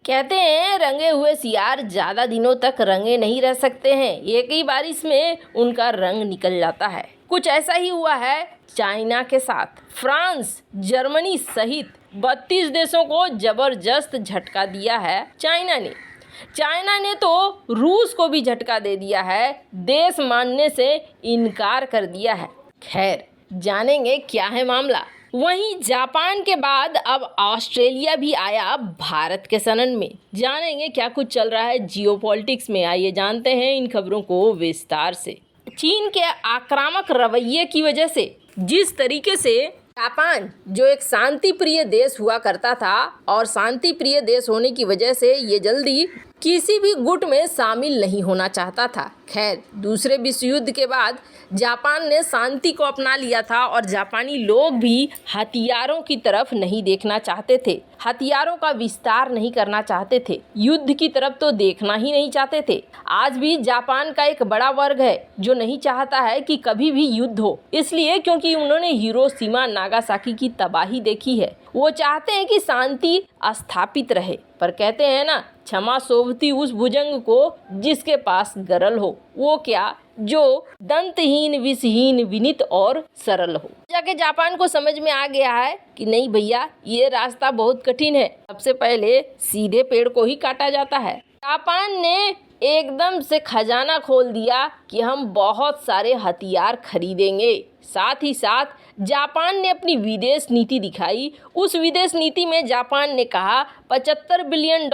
कहते हैं रंगे हुए सियार ज़्यादा दिनों तक रंगे नहीं रह सकते हैं, एक ही बारिश में उनका रंग निकल जाता है। कुछ ऐसा ही हुआ है चाइना के साथ। फ्रांस, जर्मनी सहित 32 देशों को जबरदस्त झटका दिया है चाइना ने तो रूस को भी झटका दे दिया है, देश मानने से इनकार कर दिया है। खैर, जानेंगे क्या है मामला। वहीं जापान के बाद अब ऑस्ट्रेलिया भी आया भारत के शरण में। जानेंगे क्या कुछ चल रहा है जियोपॉलिटिक्स में, आइए जानते हैं इन खबरों को विस्तार से। चीन के आक्रामक रवैये की वजह से जिस तरीके से जापान, जो एक शांति प्रिय देश हुआ करता था और शांति प्रिय देश होने की वजह से ये जल्दी किसी भी गुट में शामिल नहीं होना चाहता था। खैर, दूसरे विश्व युद्ध के बाद जापान ने शांति को अपना लिया था और जापानी लोग भी हथियारों की तरफ नहीं देखना चाहते थे, हथियारों का विस्तार नहीं करना चाहते थे, युद्ध की तरफ तो देखना ही नहीं चाहते थे। आज भी जापान का एक बड़ा वर्ग है जो नहीं चाहता है कि कभी भी युद्ध हो, इसलिए क्योंकि उन्होंने हिरोशिमा नागासाकी की तबाही देखी है। वो चाहते हैं कि शांति स्थापित रहे, पर कहते हैं ना, क्षमा सोभती उस भुजंग को जिसके पास गरल हो। वो क्या, जो दंतहीन, विषहीन, विनीत और सरल हो। जाके जापान को समझ में आ गया है कि नहीं भैया, ये रास्ता बहुत कठिन है, सबसे पहले सीधे पेड़ को ही काटा जाता है। जापान ने एकदम से खजाना खोल दिया कि हम बहुत सारे हथियार खरीदेंगे। साथ ही साथ जापान ने अपनी विदेश नीति दिखाई। उस विदेश नीति में जापान ने कहा $75 बिलियन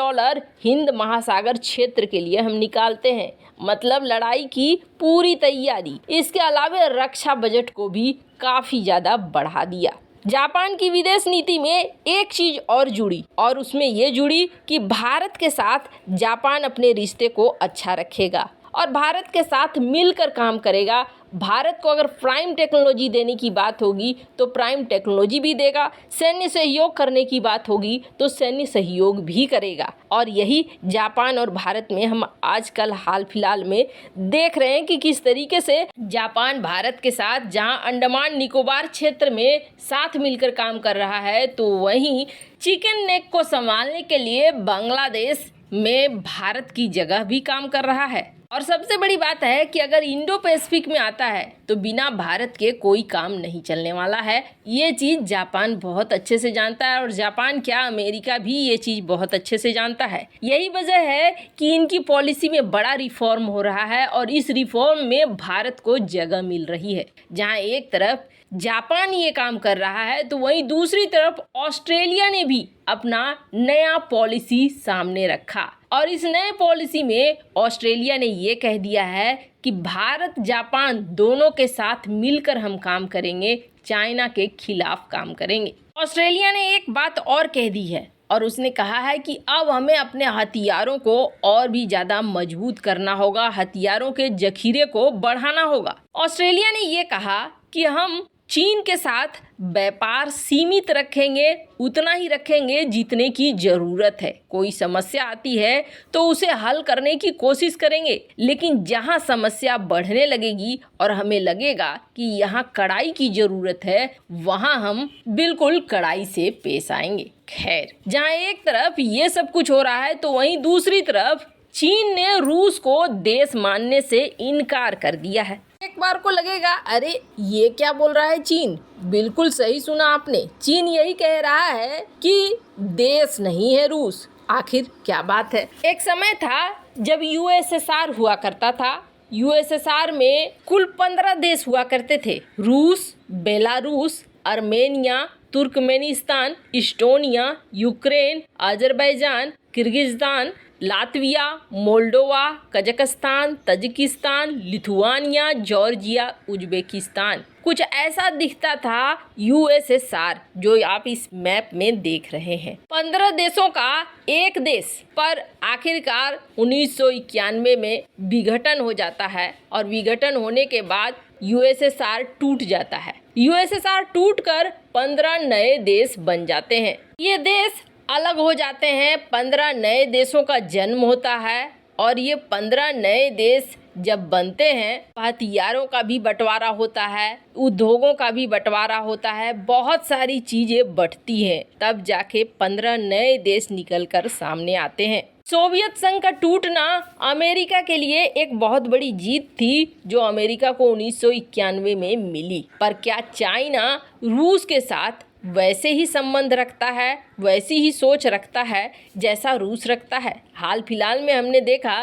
हिंद महासागर क्षेत्र के लिए हम निकालते हैं, मतलब लड़ाई की पूरी तैयारी। इसके अलावा रक्षा बजट को भी काफ़ी ज़्यादा बढ़ा दिया। जापान की विदेश नीति में एक चीज़ और जुड़ी, और उसमें ये जुड़ी कि भारत के साथ जापान अपने रिश्ते को अच्छा रखेगा और भारत के साथ मिलकर काम करेगा। भारत को अगर प्राइम टेक्नोलॉजी देने की बात होगी तो प्राइम टेक्नोलॉजी भी देगा, सैन्य सहयोग करने की बात होगी तो सैन्य सहयोग भी करेगा। और यही जापान और भारत में हम आजकल हाल फिलहाल में देख रहे हैं कि किस तरीके से जापान भारत के साथ जहां अंडमान निकोबार क्षेत्र में साथ मिलकर काम कर रहा है, तो वहीं चिकन नेक को संभालने के लिए बांग्लादेश में भारत की जगह भी काम कर रहा है। और सबसे बड़ी बात है कि अगर इंडो पैसिफिक में आता है तो बिना भारत के कोई काम नहीं चलने वाला है। ये चीज़ जापान बहुत अच्छे से जानता है, और जापान क्या, अमेरिका भी ये चीज़ बहुत अच्छे से जानता है। यही वजह है कि इनकी पॉलिसी में बड़ा रिफॉर्म हो रहा है और इस रिफॉर्म में भारत को जगह मिल रही है। जहाँ एक तरफ जापान ये काम कर रहा है तो वहीं दूसरी तरफ ऑस्ट्रेलिया ने भी अपना नया पॉलिसी सामने रखा, और इस नए पॉलिसी में ऑस्ट्रेलिया ने ये कह दिया है कि भारत जापान दोनों के साथ मिलकर हम काम करेंगे, चाइना के खिलाफ काम करेंगे। ऑस्ट्रेलिया ने एक बात और कह दी है, और उसने कहा है कि अब हमें अपने हथियारों को और भी ज़्यादा मजबूत करना होगा, हथियारों के जखीरे को बढ़ाना होगा। ऑस्ट्रेलिया ने ये कहा कि हम चीन के साथ व्यापार सीमित रखेंगे, उतना ही रखेंगे जितने की ज़रूरत है। कोई समस्या आती है तो उसे हल करने की कोशिश करेंगे, लेकिन जहां समस्या बढ़ने लगेगी और हमें लगेगा कि यहां कड़ाई की ज़रूरत है, वहां हम बिल्कुल कड़ाई से पेश आएंगे। खैर, जहां एक तरफ ये सब कुछ हो रहा है तो वहीं दूसरी तरफ चीन ने रूस को देश मानने से इनकार कर दिया है। एक बार को लगेगा, अरे ये क्या बोल रहा है चीन। बिल्कुल सही सुना आपने, चीन यही कह रहा है कि देश नहीं है रूस। आखिर क्या बात है। एक समय था जब यूएसएसआर हुआ करता था। यूएसएसआर में कुल 15 देश हुआ करते थे, रूस, Belarus, Armenia, Turkmenistan, Estonia, Ukraine, Azerbaijan, Kyrgyzstan, Latvia, Moldova, Kazakhstan, Tajikistan, Lithuania, Georgia, Uzbekistan. कुछ ऐसा दिखता था यूएसएसआर जो आप इस मैप में देख रहे हैं। 15 देशों का एक देश, पर आखिरकार 1991 में विघटन हो जाता है, और विघटन होने के बाद यूएसएसआर टूट जाता है। यूएसएसआर टूटकर 15 नए देश बन जाते हैं। ये देश अलग हो जाते हैं, 15 नए देशों का जन्म होता है, और ये 15 नए देश जब बनते हैं, हथियारों का भी बंटवारा होता है, उद्योगों का भी बंटवारा होता है, बहुत सारी चीजें बंटती हैं, तब जाके 15 नए देश निकल कर सामने आते हैं। सोवियत संघ का टूटना अमेरिका के लिए एक बहुत बड़ी जीत थी, जो अमेरिका को 1991 में मिली। पर क्या चाइना रूस के साथ वैसे ही संबंध रखता है, वैसी ही सोच रखता है जैसा रूस रखता है? हाल फिलहाल में हमने देखा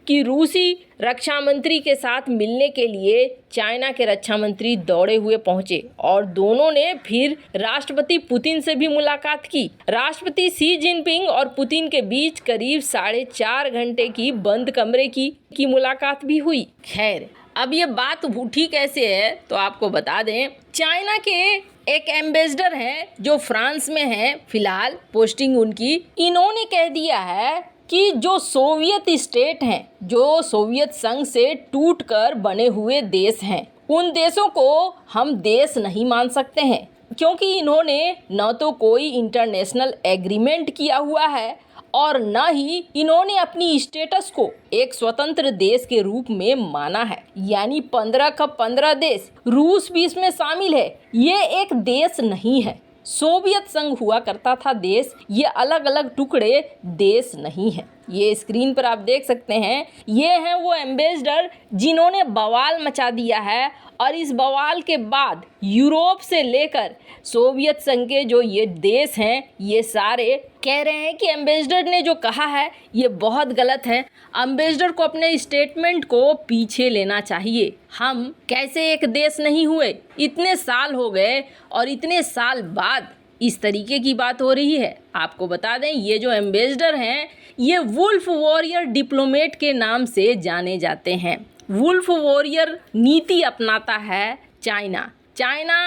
कि रूसी रक्षा मंत्री के साथ मिलने के लिए चाइना के रक्षा मंत्री दौड़े हुए पहुंचे और दोनों ने फिर राष्ट्रपति पुतिन से भी मुलाकात की। राष्ट्रपति शी जिनपिंग और पुतिन के बीच करीब 4.5 घंटे की बंद कमरे की मुलाकात भी हुई। खैर, अब ये बात उठी कैसे है तो आपको बता दें, चाइना के एक एम्बेसडर हैं जो फ्रांस में हैं, फिलहाल पोस्टिंग उनकी, इन्होंने कह दिया है कि जो सोवियत स्टेट हैं, जो सोवियत संघ से टूटकर बने हुए देश हैं, उन देशों को हम देश नहीं मान सकते हैं, क्योंकि इन्होंने न तो कोई इंटरनेशनल एग्रीमेंट किया हुआ है और न ही इन्होंने अपनी स्टेटस को एक स्वतंत्र देश के रूप में माना है। यानी 15 का 15 देश, रूस भी इसमें शामिल है, ये एक देश नहीं है। सोवियत संघ हुआ करता था देश, ये अलग अलग टुकड़े देश नहीं है। ये स्क्रीन पर आप देख सकते हैं, ये हैं वो एम्बेसडर जिन्होंने बवाल मचा दिया है। और इस बवाल के बाद यूरोप से लेकर सोवियत संघ के जो ये देश हैं, ये सारे कह रहे हैं कि एम्बेसडर ने जो कहा है ये बहुत गलत है, एम्बेसडर को अपने स्टेटमेंट को पीछे लेना चाहिए। हम कैसे एक देश नहीं हुए, इतने साल हो गए और इतने साल बाद इस तरीके की बात हो रही है। आपको बता दें, ये जो एम्बेसडर हैं ये वुल्फ वॉरियर डिप्लोमेट के नाम से जाने जाते हैं। वुल्फ वॉरियर नीति अपनाता है चाइना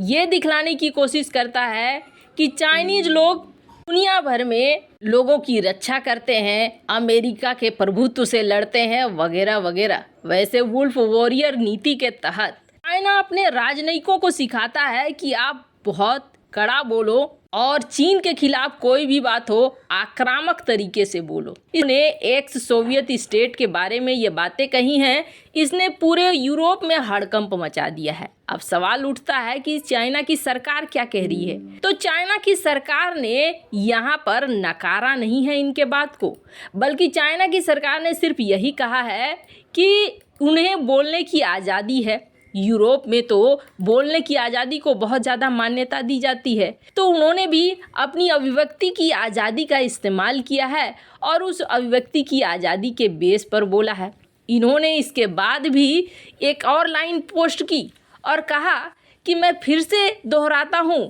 ये दिखलाने की कोशिश करता है कि चाइनीज लोग दुनिया भर में लोगों की रक्षा करते हैं, अमेरिका के प्रभुत्व से लड़ते हैं, वगैरह वगैरह। वैसे वुल्फ वॉरियर नीति के तहत चाइना अपने राजनयिकों को सिखाता है कि आप बहुत कड़ा बोलो और चीन के खिलाफ कोई भी बात हो आक्रामक तरीके से बोलो। इसने एक्स सोवियत स्टेट के बारे में ये बातें कही हैं, इसने पूरे यूरोप में हड़कंप मचा दिया है। अब सवाल उठता है कि चाइना की सरकार क्या कह रही है। तो चाइना की सरकार ने यहाँ पर नकारा नहीं है इनके बात को, बल्कि चाइना की सरकार ने सिर्फ यही कहा है कि उन्हें बोलने की आज़ादी है। यूरोप में तो बोलने की आज़ादी को बहुत ज़्यादा मान्यता दी जाती है, तो उन्होंने भी अपनी अभिव्यक्ति की आज़ादी का इस्तेमाल किया है और उस अभिव्यक्ति की आज़ादी के बेस पर बोला है। इन्होंने इसके बाद भी एक और लाइन पोस्ट की और कहा कि मैं फिर से दोहराता हूँ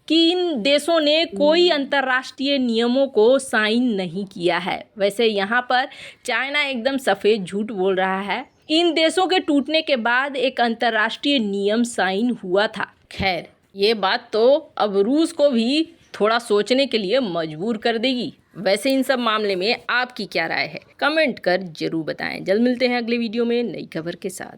कि इन देशों ने कोई अंतर्राष्ट्रीय नियमों को साइन नहीं किया है। वैसे यहाँ पर चाइना एकदम सफ़ेद झूठ बोल रहा है। इन देशों के टूटने के बाद एक अंतर्राष्ट्रीय नियम साइन हुआ था। खैर, ये बात तो अब रूस को भी थोड़ा सोचने के लिए मजबूर कर देगी। वैसे इन सब मामले में आपकी क्या राय है, कमेंट कर जरूर बताएं। जल्द मिलते हैं अगले वीडियो में नई खबर के साथ।